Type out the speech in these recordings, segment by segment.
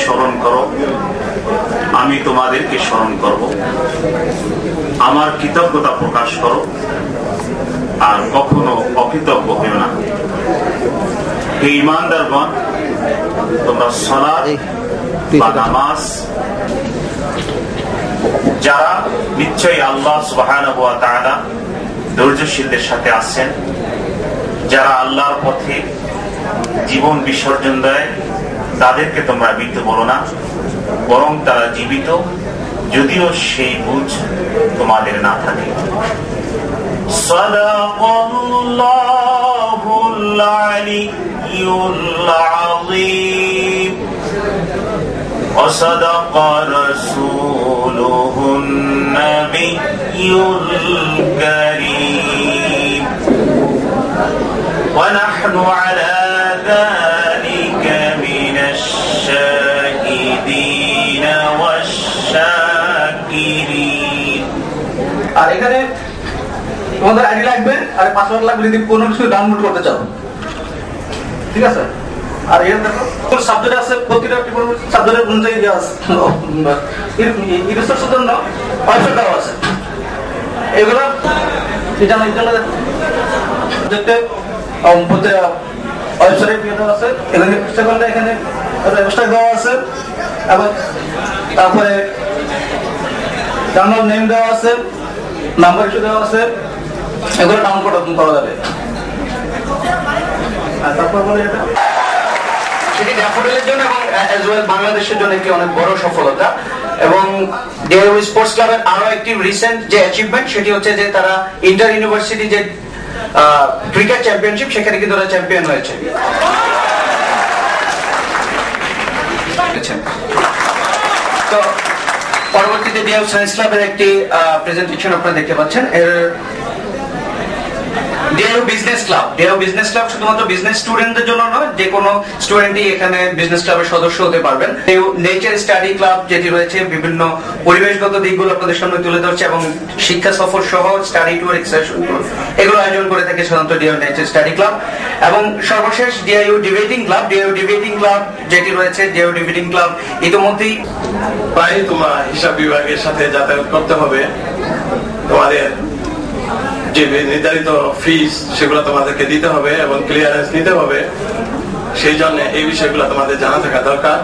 স্মরণ করো, আমি তোমাদেরকে স্মরণ করব। আমার কৃতজ্ঞতা প্রকাশ করো আর কখনো অকৃতজ্ঞ হইও না। হে ঈমানদারগণ, তোমরা সালাত বা নামাজ, যারা নিশ্চয়ই আল্লাহ সুবহানাহু ওয়া তাআলা ধৈর্যশীলদের সাথে আছেন, যারা আল্লাহর পথে জীবন বিসর্জন দেয় তাদেরকে তোমরা মৃত বলো না, বরং তারা জীবিত, যদিও সেই বুঝ তোমাদের না থাকে। সাদাকাল্লাহুল আলিয়্যুল আযীম ওয়া সাদাকা রাসূলুহুন নাবিয়্যুল কারীম ওয়া নাহনু আলা যালিকা মিনাশ শাহিদিন ওয়াশ শাকিরিন। আর এখানে তোমাদের আইডি লাগবে আর পাসওয়ার্ড লাগবে যদি কোনো কিছু ডাউনলোড করতে চাও, ঠিক আছে? আর এর দেখো কোন সাবজেক্ট আছে, প্রতিটা সাবজেক্টের অনুযায়ী দেওয়া আছে, ইনস্ট্রাকশনের জন্য ওয়েবসাইট দেওয়া আছে। এগুলো এটা না এটা সাবজেক্টে ওয়েবসাইটে দিয়ে দেওয়া আছে। এখানে চেষ্টা করলে এখানে ওয়েবসাইট দেওয়া আছে এবং তারপরে জার্নাল নেম দেওয়া আছে, নাম্বার ইস্যু দেওয়া আছে, এগুলো ডাউনলোড করা যাবে। আর তারপর বলে এটা সেটি ড্যাফোডিলের জন্য এবং অ্যাজ ওয়েল বাংলাদেশের জন্য একটি অনেক বড় সফলতা। এবং ডিআইইউ স্পোর্টস ক্লাবের আরো একটি রিসেন্ট যে অ্যাচিভমেন্ট সেটি হচ্ছে যে তারা ইন্টার ইউনিভার্সিটি যে ক্রিকেট চ্যাম্পিয়নশিপ সেখানে কিন্তু তারা চ্যাম্পিয়ন হয়েছে। তো পরবর্তীতে ডিআইইউ সায়েন্স ক্লাবের একটি প্রেজেন্টেশন আপনারা দেখতে পাচ্ছেন। এর DIU business club, DIU business club শুধুমাত্র বিজনেস স্টুডেন্টদের জন্য নয়, যে কোনো স্টুডেন্টই এখানে বিজনেস ক্লাবের সদস্য হতে পারবেন। নেচার স্টাডি ক্লাব যেটি রয়েছে বিভিন্ন পরিবেশগত দিকগুলো আপনাদের সামনে তুলে ধরছে এবং শিক্ষা সফর সহ স্টাডি ট্যুর, এক্সকারশন ট্যুর এগুলো আয়োজন করে থাকে সাধারণত ডিআইইউ নেচার স্টাডি ক্লাব। এবং সর্বশেষ DIU debating club, DIU debating club যেটি রয়েছে, ডিআইইউ ডিবেটিং ক্লাব ইতিমধ্যেই প্রায় তোমার হিসাব বিভাগের সাথে যাতায়াত করতে হবে, তোমাদের যে নির্ধারিত ফিস সেগুলো তোমাদেরকে দিতে হবে এবং ক্লিয়ারেন্স নিতে হবে। সেই জন্য এই বিষয়গুলো তোমাদের জানা থাকা দরকার।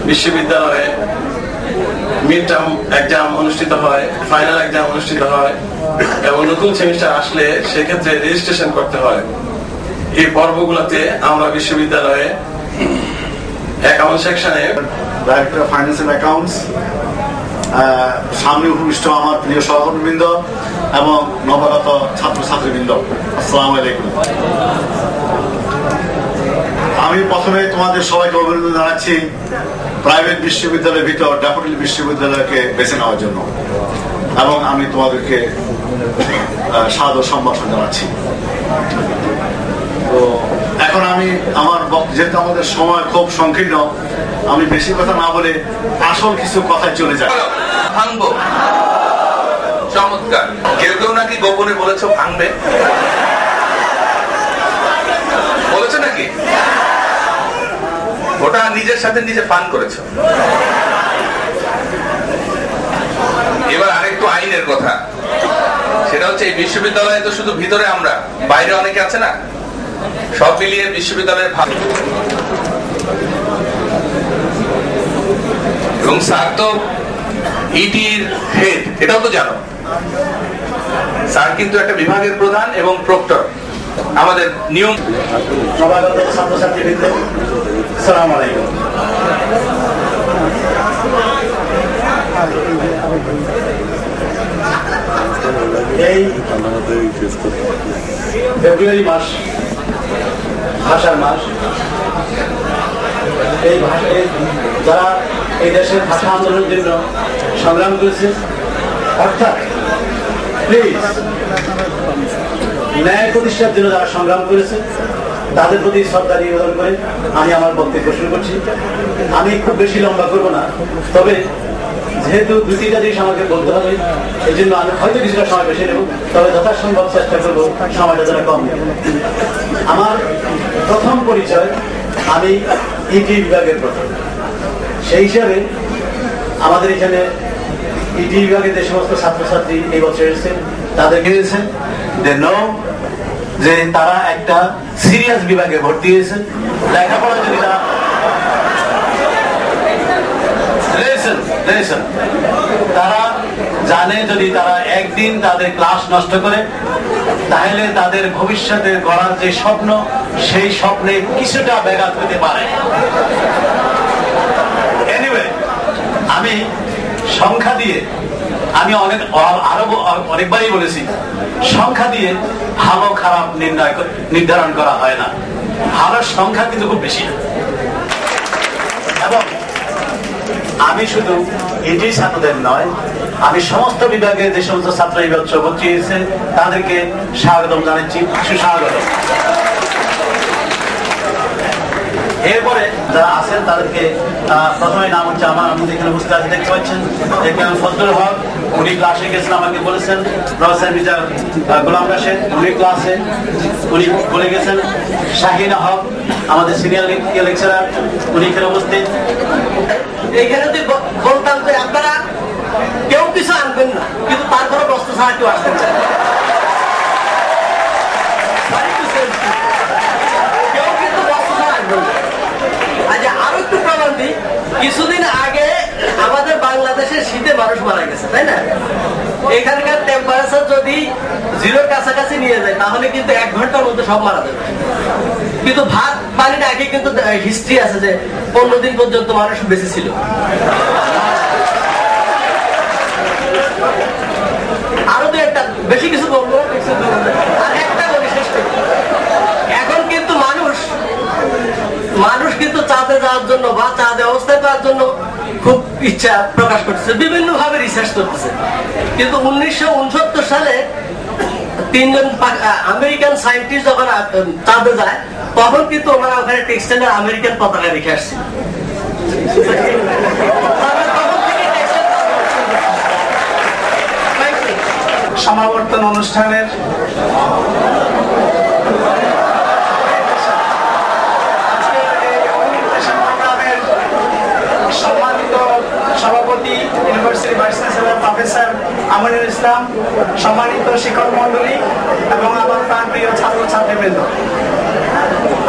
বিশ্ববিদ্যালয়ে মিড টার্ম এক্সাম অনুষ্ঠিত হয়, ফাইনাল এক্সাম অনুষ্ঠিত হয় এবং নতুন সেমিস্টার আসলে সেক্ষেত্রে রেজিস্ট্রেশন করতে হয়। এই পর্বগুলোতে আমরা বিশ্ববিদ্যালয়ে অ্যাকাউন্ট সেকশনে director of finance and accounts, সামনে উপবিষ্ট আমার প্রিয় সহকর্মীবৃন্দ এবং নবাগত ছাত্রছাত্রীবৃন্দ, আসসালামু আলাইকুম। আমি প্রথমে তোমাদের সবাইকে অভিনন্দন জানাচ্ছি প্রাইভেট বিশ্ববিদ্যালয়ের ভিতর ড্যাফোডিল বিশ্ববিদ্যালয়কে বেছে নেওয়ার জন্য, এবং আমি তোমাদেরকে সাদর সম্ভাষণ জানাচ্ছি। তো এখন আমি আমার যেহেতু আমাদের সময় খুব সংকীর্ণ, আমি বেশি কথা না বলে আসল কিছু কথায় চলে যাই। ভাঙবো, চমৎকার। কেউ কেউ নাকি গোপনে বলেছো ভাঙবে, বলেছো নাকি? ওটা নিজের সাথে নিজে ফান করেছো। এবার আরেকটু আইনের কথা, সেটা হচ্ছে এই বিশ্ববিদ্যালয়ে তো শুধু ভিতরে আমরা, বাইরে অনেকে আছে না, সব মিলিয়ে বিশ্ববিদ্যালয়ের ভালো। এবং স্যার তো ইটির হেড, এটাও তো জানো। স্যার কিন্তু একটা বিভাগের প্রধান এবং প্রক্টর। আমাদের নিয়ম নবাগত ছাত্রছাত্রীবৃন্দ, আসসালামু আলাইকুম। এই ফেব্রুয়ারি মাস, ভাষার মাস, এই ভাষায় যারা এই দেশের ভাষা আন্দোলনের জন্য সংগ্রাম করেছে, অর্থাৎ প্লিজ ন্যায় প্রতিষ্ঠার জন্য যারা সংগ্রাম করেছে তাদের প্রতি শ্রদ্ধা নিবেদন করে আমি আমার বক্তব্য শুরু করছি। আমি খুব বেশি লম্বা করবো না, তবে যেহেতু দুই তিনটা জিনিস আমাকে বলতে হবে, এই জন্য আমি হয়তো কিছুটা সময় বেশি নেব, তবে যথাসম্ভব চেষ্টা করবো সময়টা যেন কম নেব। আমার প্রথম পরিচয়, আমি ইটি বিভাগের প্রথম। সেই হিসাবে আমাদের এখানে ইটি বিভাগে যে সমস্ত ছাত্রছাত্রী এই বছর এসেছে তাদেরকে দিয়েছে যে তারা একটা সিরিয়াস বিভাগে ভর্তি হয়েছে। লেখাপড়া যদি তারা জানে যদি তারা একদিন তাদের ক্লাস নষ্ট করে তাহলে তাদের ভবিষ্যতে গড়ার যে স্বপ্ন সেই স্বপ্নে কিছুটা ব্যাঘাত হতে পারে। এনিওয়ে, আমি সংখ্যা দিয়ে আমি অনেকবারই বলেছি, সংখ্যা দিয়ে ভালো খারাপ নির্ধারণ করা হয় না। ভালো সংখ্যা কিন্তু খুব বেশি না। এবং আমি শুধু ইটি ছাত্রদের নয়, আমি সমস্ত বিভাগের যে সমস্ত ছাত্র এই বছর ভর্তি হয়েছে তাদেরকে স্বাগতম জানাচ্ছি, সুস্বাগত। এরপরে যারা আছেন তাদেরকে প্রথমে নাম হচ্ছে আমার, আমি এখানে বুঝতে আছি, দেখতে পাচ্ছেন এখানে ফজলুল হক, উনি ক্লাসে গেছেন, আমাকে বলেছেন। প্রফেসর মির্জা গোলাম রাশেদ, উনি ক্লাসে উনি বলে গেছেন। শাহিনা হক, আমাদের সিনিয়র লেকচারার, উনি এখানে উপস্থিত। এইখানে যদি বলতাম যে আপনারা কেউ কিছু আনবেন না, কিন্তু তারপরে বস্ত্র ছাড়া কেউ আসবেন না, কেউ কিন্তু বস্ত্র ছাড়া আসবেন না। আচ্ছা, আরো একটু প্রমাণ দিই, কিছুদিন আগে আমাদের বাংলাদেশের শীতে মানুষ মারা গেছে, তাই না? এখানকার টেম্পারেচার যদি 0-র কাছাকাছি নিয়ে যায় তাহলে কিন্তু 1 ঘন্টার মধ্যে সব মারা যাবে। কিন্তু ভাত পানির আগে কিন্তু হিস্ট্রি আছে যে 15 দিন পর্যন্ত মানুষ বেঁচে ছিল। আরো তো একটা বেশি কিছু বলবো, আর একটা বলি শেষ করি। এখন কিন্তু মানুষ কিন্তু চাঁদে যাওয়ার জন্য বা চাঁদে অবস্থায় পাওয়ার জন্য খুব ইচ্ছা প্রকাশ করতেছে, বিভিন্ন ভাবে রিসার্চ করতেছে। কিন্তু 1969 সালে 3 জন আমেরিকান সায়েন্টিস্ট যখন চাঁদে যায় তখন কিন্তু ওনারা ওখানে টেক্সটাইলের আমেরিকান পতাকা রেখে আসছিল। সমাবর্তন অনুষ্ঠানের সম্মানিত সভাপতি, university vice chancellor professor Aminul Islam, সম্মানিত শিক্ষক মন্ডলী এবং আমার প্রাণপ্রিয় ছাত্রছাত্রীবৃন্দ,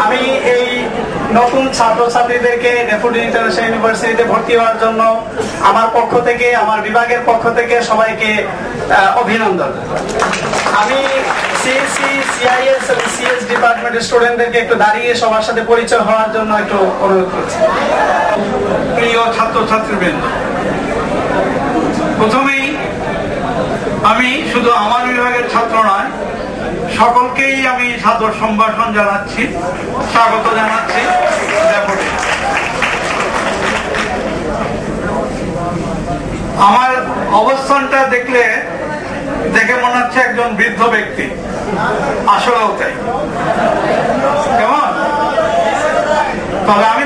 আমি এই নতুন ছাত্রছাত্রীদেরকে ড্যাফোডিল ইন্টারন্যাশনাল ইউনিভার্সিটিতে ভর্তি হওয়ার জন্য আমার পক্ষ থেকে, আমার বিভাগের পক্ষ থেকে সবাইকে অভিনন্দন। আমি সিএসসি, সিআইএস এবং সিএস ডিপার্টমেন্টের স্টুডেন্টদেরকে একটু দাঁড়িয়ে সবার সাথে পরিচয় হওয়ার জন্য একটু অনুরোধ করছি। প্রিয় ছাত্রছাত্রীবৃন্দ, প্রথমেই আমি শুধু আমার বিভাগের ছাত্র নয়, সকলকেই আমি সাদর সম্ভাষণ জানাচ্ছি, স্বাগত জানাচ্ছি। আমার অবস্থানটা দেখে মনে হচ্ছে একজন বৃদ্ধ ব্যক্তি, আসলেও তাই। কেমন? তবে আমি